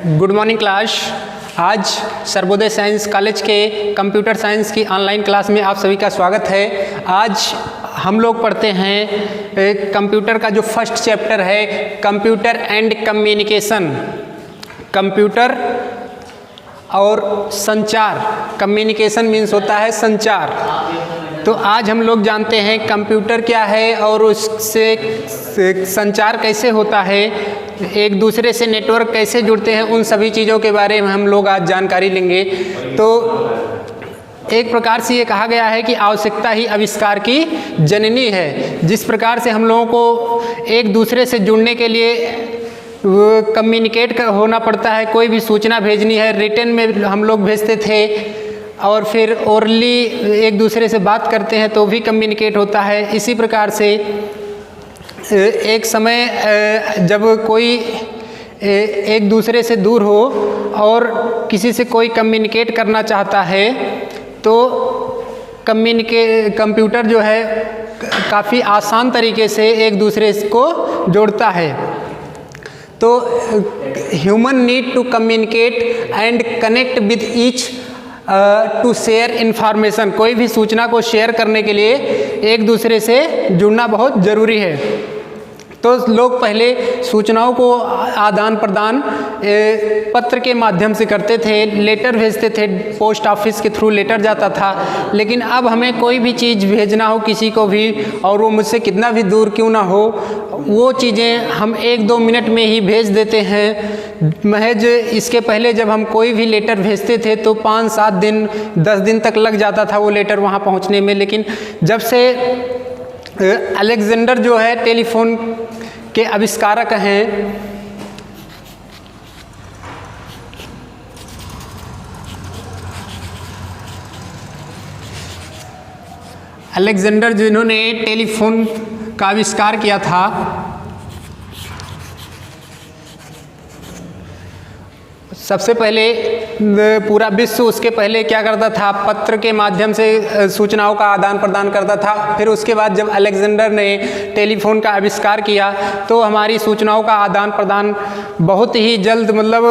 Good morning class. आज Sarvodaya science college के computer science की ऑनलाइन क्लास में आप सभी का स्वागत है। आज हम लोग पढ़ते हैं कंप्यूटर का जो फर्स्ट चैप्टर है, कंप्यूटर एंड कम्युनिकेशन। कंप्यूटर और संचार, कम्युनिकेशन मीन्स होता है संचार। तो आज हम लोग जानते हैं कंप्यूटर क्या है और उससे संचार कैसे होता है, एक दूसरे से नेटवर्क कैसे जुड़ते हैं, उन सभी चीज़ों के बारे में हम लोग आज जानकारी लेंगे। तो एक प्रकार से ये कहा गया है कि आवश्यकता ही आविष्कार की जननी है। जिस प्रकार से हम लोगों को एक दूसरे से जुड़ने के लिए कम्युनिकेट होना पड़ता है, कोई भी सूचना भेजनी है, रिटन में हम लोग भेजते थे और फिर ओरली एक दूसरे से बात करते हैं तो भी कम्युनिकेट होता है। इसी प्रकार से एक समय जब कोई एक दूसरे से दूर हो और किसी से कोई कम्युनिकेट करना चाहता है तो कंप्यूटर जो है काफ़ी आसान तरीके से एक दूसरे को जोड़ता है। तो human need to communicate and connect with each to share information. कोई भी सूचना को शेयर करने के लिए एक दूसरे से जुड़ना बहुत ज़रूरी है। तो लोग पहले सूचनाओं को आदान प्रदान पत्र के माध्यम से करते थे, लेटर भेजते थे, पोस्ट ऑफिस के थ्रू लेटर जाता था। लेकिन अब हमें कोई भी चीज़ भेजना हो किसी को भी, और वो मुझसे कितना भी दूर क्यों ना हो, वो चीज़ें हम 1-2 मिनट में ही भेज देते हैं। महज इसके पहले जब हम कोई भी लेटर भेजते थे तो 5-7 दिन 10 दिन तक लग जाता था वो लेटर वहाँ पहुँचने में। लेकिन जब से अलेक्जेंडर जो है टेलीफोन के आविष्कारक हैं, अलेक्जेंडर जिन्होंने टेलीफोन का आविष्कार किया था, सबसे पहले पूरा विश्व उसके पहले क्या करता था, पत्र के माध्यम से सूचनाओं का आदान प्रदान करता था। फिर उसके बाद जब अलेक्जेंडर ने टेलीफोन का आविष्कार किया तो हमारी सूचनाओं का आदान प्रदान बहुत ही जल्द, मतलब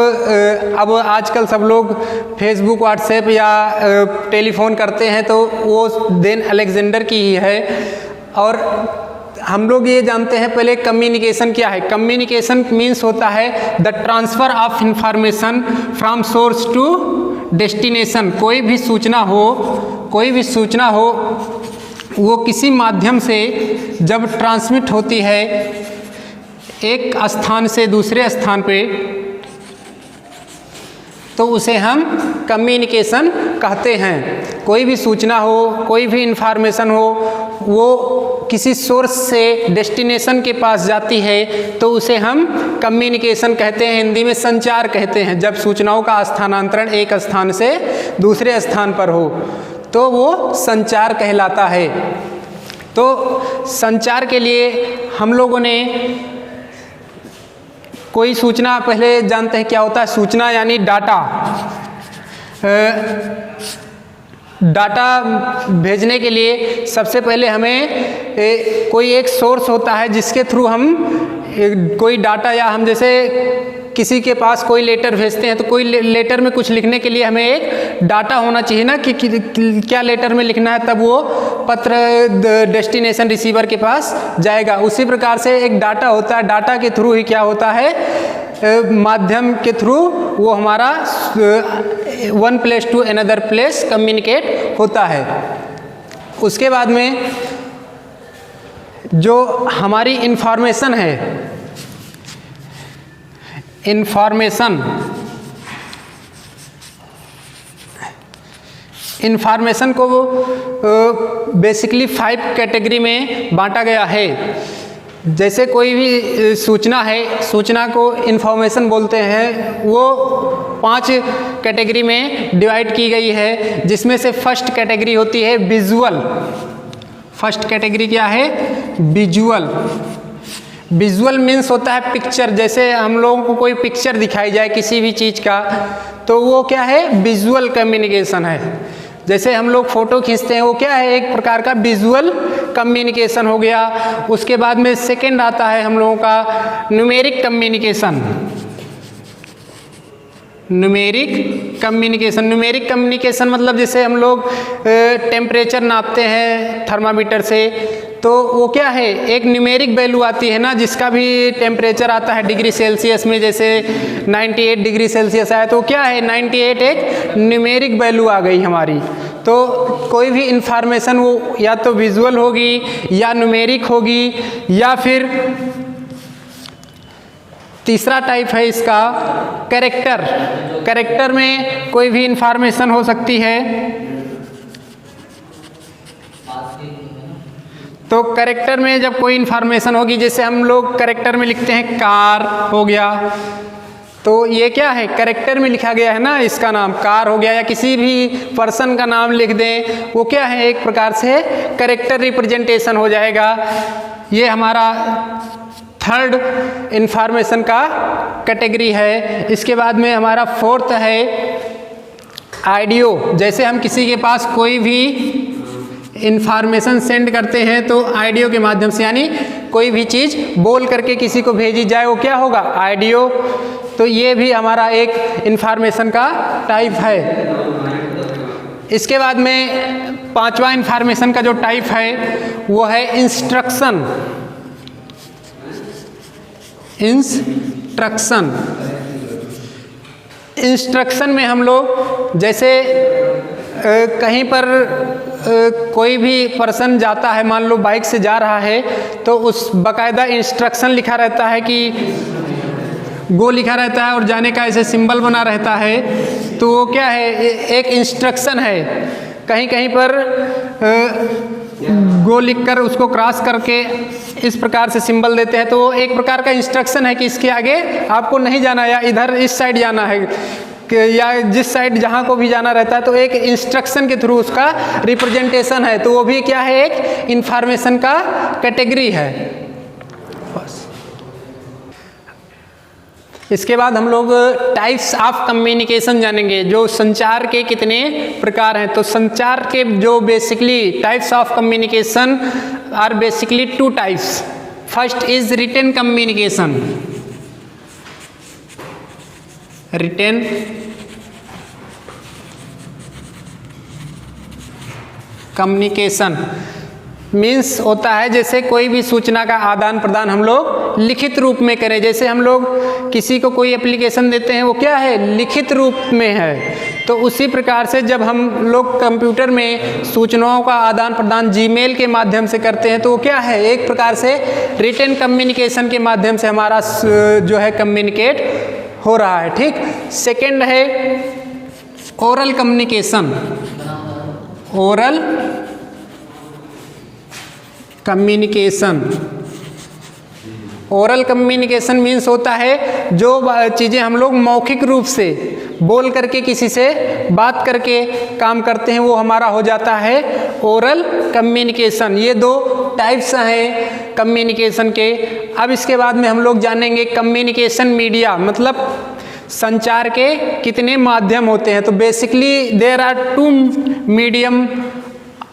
अब आजकल सब लोग फेसबुक, व्हाट्सएप या टेलीफोन करते हैं तो वो देन अलेक्जेंडर की ही है। और हम लोग ये जानते हैं पहले कम्युनिकेशन क्या है। कम्युनिकेशन मीन्स होता है the transfer of information from source to destination. कोई भी सूचना हो वो किसी माध्यम से जब ट्रांसमिट होती है एक स्थान से दूसरे स्थान पे तो उसे हम कम्युनिकेशन कहते हैं। कोई भी सूचना हो, कोई भी इंफॉर्मेशन हो, वो किसी सोर्स से डेस्टिनेशन के पास जाती है तो उसे हम कम्युनिकेशन कहते हैं, हिंदी में संचार कहते हैं। जब सूचनाओं का स्थानांतरण एक स्थान से दूसरे स्थान पर हो तो वो संचार कहलाता है। तो संचार के लिए हम लोगों ने कोई सूचना, पहले जानते हैं क्या होता है सूचना, यानी डाटा। डाटा भेजने के लिए सबसे पहले हमें कोई एक सोर्स होता है जिसके थ्रू हम कोई डाटा, या हम जैसे किसी के पास कोई लेटर भेजते हैं तो कोई लेटर में कुछ लिखने के लिए हमें एक डाटा होना चाहिए ना कि क्या लेटर में लिखना है, तब वो पत्र डेस्टिनेशन रिसीवर के पास जाएगा। उसी प्रकार से एक डाटा होता है, डाटा के थ्रू ही क्या होता है, माध्यम के थ्रू वो हमारा one place to another place communicate होता है। उसके बाद में जो हमारी इंफॉर्मेशन है, इंफॉर्मेशन को बेसिकली 5 कैटेगरी में बांटा गया है। जैसे कोई भी सूचना है, सूचना को इंफॉर्मेशन बोलते हैं, वो 5 कैटेगरी में डिवाइड की गई है, जिसमें से फर्स्ट कैटेगरी होती है विजुअल। फर्स्ट कैटेगरी क्या है, विजुअल। विजुअल मीन्स होता है पिक्चर। जैसे हम लोगों को कोई पिक्चर दिखाई जाए किसी भी चीज़ का तो वो क्या है, विजुअल कम्युनिकेशन है। जैसे हम लोग फ़ोटो खींचते हैं वो क्या है, एक प्रकार का विजुअल कम्युनिकेशन हो गया। उसके बाद में सेकंड आता है हम लोगों का numeric communication. Numeric communication. Numeric communication मतलब जैसे हम लोग टेम्परेचर नापते हैं थर्मामीटर से, तो वो क्या है, एक न्यूमेरिक वैल्यू आती है ना, जिसका भी टेम्परेचर आता है डिग्री सेल्सियस में, जैसे 98 डिग्री सेल्सियस आया तो क्या है 98 एक न्यूमेरिक वैल्यू आ गई हमारी। तो कोई भी इंफॉर्मेशन वो या तो विजुअल होगी या न्यूमेरिक होगी, या फिर तीसरा टाइप है इसका कैरेक्टर। कैरेक्टर में कोई भी इंफॉर्मेशन हो सकती है। तो कैरेक्टर में जब कोई इंफॉर्मेशन होगी, जैसे हम लोग कैरेक्टर में लिखते हैं कार हो गया, तो ये क्या है कैरेक्टर में लिखा गया है ना, इसका नाम कार हो गया, या किसी भी पर्सन का नाम लिख दें, वो क्या है एक प्रकार से कैरेक्टर रिप्रेजेंटेशन हो जाएगा। ये हमारा थर्ड इंफॉर्मेशन का कैटेगरी है। इसके बाद में हमारा फोर्थ है ऑडियो। जैसे हम किसी के पास कोई भी इंफॉर्मेशन सेंड करते हैं तो ऑडियो के माध्यम से, यानी कोई भी चीज़ बोल करके किसी को भेजी जाए, वो क्या होगा ऑडियो। तो ये भी हमारा एक इंफॉर्मेशन का टाइप है। इसके बाद में पांचवा इंफॉर्मेशन का जो टाइप है वो है इंस्ट्रक्शन। इंस्ट्रक्शन में हम लोग जैसे कहीं पर कोई भी पर्सन जाता है, मान लो बाइक से जा रहा है, तो उस बाकायदा इंस्ट्रक्शन लिखा रहता है कि गो लिखा रहता है और जाने का ऐसे सिंबल बना रहता है, तो वो क्या है एक इंस्ट्रक्शन है। कहीं कहीं पर गो लिखकर उसको क्रॉस करके इस प्रकार से सिंबल देते हैं, तो वो एक प्रकार का इंस्ट्रक्शन है कि इसके आगे आपको नहीं जाना, या इधर इस साइड जाना है, या जिस साइड जहाँ को भी जाना रहता है, तो एक इंस्ट्रक्शन के थ्रू उसका रिप्रेजेंटेशन है। तो वो भी क्या है एक इंफॉर्मेशन का कैटेगरी है। बस इसके बाद हम लोग टाइप्स ऑफ कम्युनिकेशन जानेंगे, जो संचार के कितने प्रकार हैं। तो संचार के जो basically types of communication are basically two types. First is written communication. Written communication means होता है जैसे कोई भी सूचना का आदान प्रदान हम लोग लिखित रूप में करें। जैसे हम लोग किसी को कोई एप्लीकेशन देते हैं, वो क्या है लिखित रूप में है। तो उसी प्रकार से जब हम लोग कंप्यूटर में सूचनाओं का आदान प्रदान जीमेल के माध्यम से करते हैं, तो वो क्या है एक प्रकार से रिटन कम्युनिकेशन के माध्यम से हमारा जो है कम्युनिकेट हो रहा है। ठीक। सेकेंड है oral communication. Oral communication. Oral communication means होता है जो चीज़ें हम लोग मौखिक रूप से बोल करके किसी से बात करके काम करते हैं, वो हमारा हो जाता है ओरल कम्युनिकेशन। ये दो टाइप्स हैं कम्युनिकेशन के। अब इसके बाद में हम लोग जानेंगे कम्युनिकेशन मीडिया, मतलब संचार के कितने माध्यम होते हैं। तो basically there are two medium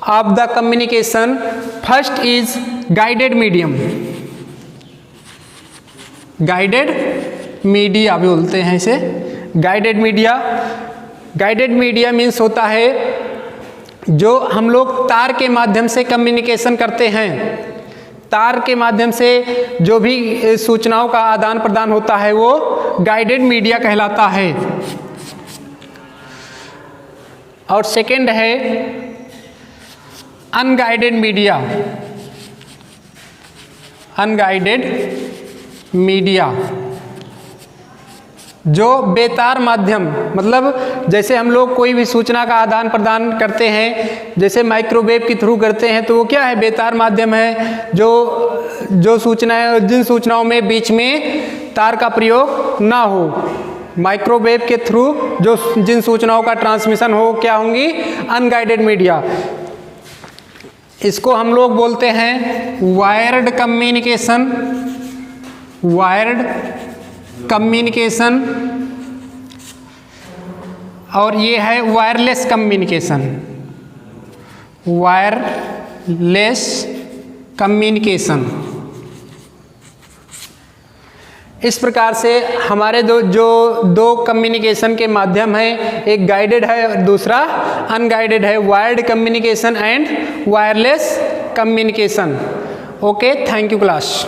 of the communication. First is guided medium. Guided media बोलते हैं इसे, guided media. Guided media means होता है जो हम लोग तार के माध्यम से कम्युनिकेशन करते हैं। तार के माध्यम से जो भी सूचनाओं का आदान प्रदान होता है वो गाइडेड मीडिया कहलाता है। और सेकेंड है अनगाइडेड मीडिया। अनगाइडेड मीडिया जो बेतार माध्यम, मतलब जैसे हम लोग कोई भी सूचना का आदान प्रदान करते हैं, जैसे माइक्रोवेव के थ्रू करते हैं, तो वो क्या है बेतार माध्यम है। जो सूचनाएं, जिन सूचनाओं में बीच में तार का प्रयोग ना हो, माइक्रोवेव के थ्रू जो जिन सूचनाओं का ट्रांसमिशन हो, क्या होंगी अनगाइडेड मीडिया। इसको हम लोग बोलते हैं वायर्ड कम्युनिकेशन। Wired communication. और ये है वायरलेस कम्युनिकेशन। Wireless communication. इस प्रकार से हमारे दो कम्युनिकेशन के माध्यम हैं, एक गाइडेड है और दूसरा अनगाइडेड है, wired communication and wireless communication. Okay, thank you class.